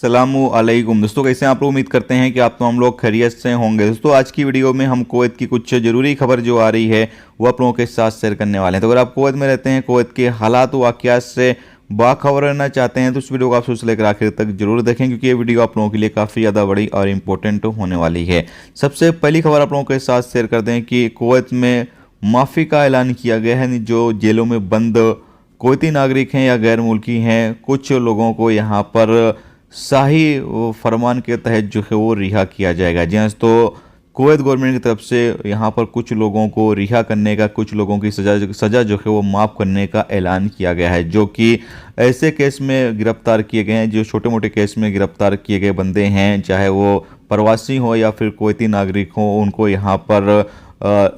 अस्सलामुअलैकुम दोस्तों, कैसे हैं आप लोग। उम्मीद करते हैं कि आप तो हम लोग खैरियत से होंगे। दोस्तों आज की वीडियो में हम कुवैत की कुछ ज़रूरी खबर जो आ रही है वो आप लोगों के साथ शेयर करने वाले हैं। तो अगर आप कुवैत में रहते हैं, कुवैत के हालात वाक़यात से बाखबर रहना चाहते हैं तो इस वीडियो को आप शुरू से लेकर आखिर तक जरूर देखें, क्योंकि ये वीडियो आप लोगों के लिए काफ़ी ज़्यादा बड़ी और इम्पोर्टेंट होने वाली है। सबसे पहली खबर आप लोगों के साथ शेयर कर दें कि कुवैत में माफ़ी का ऐलान किया गया है। जो जेलों में बंद कुवैती नागरिक हैं या गैर मुल्की हैं, कुछ लोगों को यहाँ पर शाही फरमान के तहत जो है वो रिहा किया जाएगा। जी हाँ, तो कुवैत गवर्नमेंट की तरफ से यहाँ पर कुछ लोगों को रिहा करने का, कुछ लोगों की सज़ा जो है वो माफ़ करने का ऐलान किया गया है, जो कि ऐसे केस में गिरफ्तार किए गए हैं, जो छोटे मोटे केस में गिरफ्तार किए गए बंदे हैं, चाहे वो प्रवासी हो या फिर कुवैती नागरिक हो, उनको यहाँ पर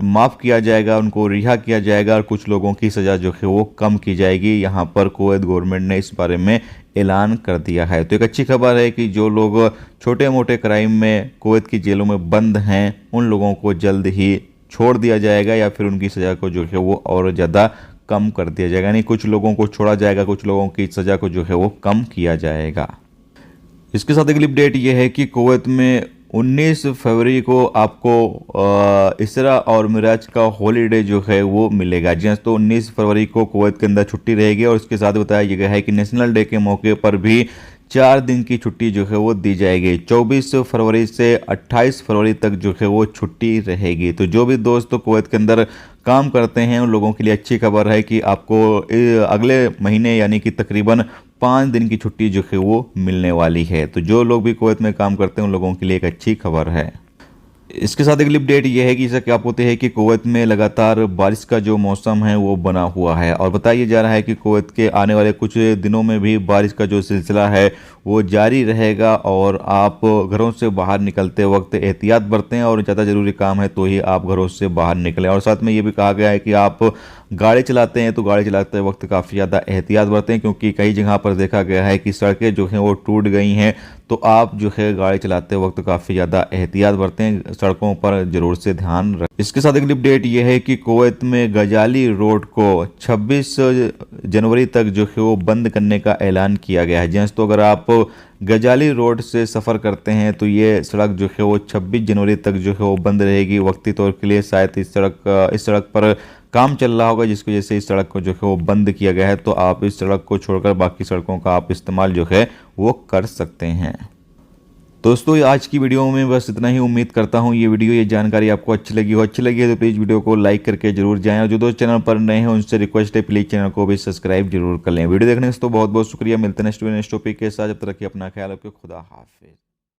माफ़ किया जाएगा, उनको रिहा किया जाएगा और कुछ लोगों की सज़ा जो है वो कम की जाएगी। यहाँ पर कुवैत गवर्नमेंट ने इस बारे में ऐलान कर दिया है। तो एक अच्छी खबर है कि जो लोग छोटे मोटे क्राइम में कुवैत की जेलों में बंद हैं उन लोगों को जल्द ही छोड़ दिया जाएगा या फिर उनकी सज़ा को जो है वो और ज़्यादा कम कर दिया जाएगा। यानी कुछ लोगों को छोड़ा जाएगा, कुछ लोगों की सज़ा को जो है वो कम किया जाएगा। इसके साथ अगली अपडेट ये है कि कुवैत में 19 फरवरी को आपको इसरा और मिराज का हॉलीडे जो है वो मिलेगा। जी हाँ, तो 19 फरवरी को कुवैत के अंदर छुट्टी रहेगी और इसके साथ बताया गया है कि नेशनल डे के मौके पर भी 4 दिन की छुट्टी जो है वो दी जाएगी। 24 फरवरी से 28 फरवरी तक जो है वो छुट्टी रहेगी। तो जो भी दोस्त कुवैत के अंदर काम करते हैं उन लोगों के लिए अच्छी खबर है कि आपको अगले महीने यानी कि तकरीबन 5 दिन की छुट्टी जो है वो मिलने वाली है। तो जो लोग भी कुवैत में काम करते हैं उन लोगों के लिए एक अच्छी खबर है। इसके साथ अगली अपडेट ये है कि जैसा कि आप होते हैं कि कुवैत में लगातार बारिश का जो मौसम है वो बना हुआ है और बताया जा रहा है कि कुवैत के आने वाले कुछ दिनों में भी बारिश का जो सिलसिला है वो जारी रहेगा और आप घरों से बाहर निकलते वक्त एहतियात बरतें और ज़्यादा ज़रूरी काम है तो ही आप घरों से बाहर निकलें। और साथ में ये भी कहा गया है कि आप गाड़ी चलाते हैं तो गाड़ी चलाते वक्त काफ़ी ज़्यादा एहतियात बरतें, क्योंकि कई जगह पर देखा गया है कि सड़कें जो हैं वो टूट गई हैं। तो आप जो है गाड़ी चलाते वक्त काफ़ी ज़्यादा एहतियात बरतें, सड़कों पर ज़रूर से ध्यान रखें। इसके साथ अगली अपडेट ये है कि कुवैत में गजाली रोड को 26 जनवरी तक जो है वो बंद करने का ऐलान किया गया है। जी, तो अगर आप गजाली रोड से सफ़र करते हैं तो ये सड़क जो है वो 26 जनवरी तक जो है वो बंद रहेगी वक्ती तौर के लिए। शायद इस सड़क पर काम चल रहा होगा जिसकी वजह से इस सड़क को जो है वो बंद किया गया है। तो आप इस सड़क को छोड़कर बाकी सड़कों का आप इस्तेमाल जो है वो कर सकते हैं। दोस्तों आज की वीडियो में बस इतना ही। उम्मीद करता हूँ ये जानकारी आपको अच्छी लगी है तो प्लीज़ वीडियो को लाइक करके जरूर जाएं और जो दोस्त चैनल पर नए हैं उनसे रिक्वेस्ट है प्लीज़ चैनल को भी सब्सक्राइब जरूर कर लें। वीडियो देखने से तो बहुत बहुत शुक्रिया। मिलते हैं नेक्स्ट टॉपिक के साथ। जब तक रखिए अपना ख्याल रखिए। खुदा हाफिज़।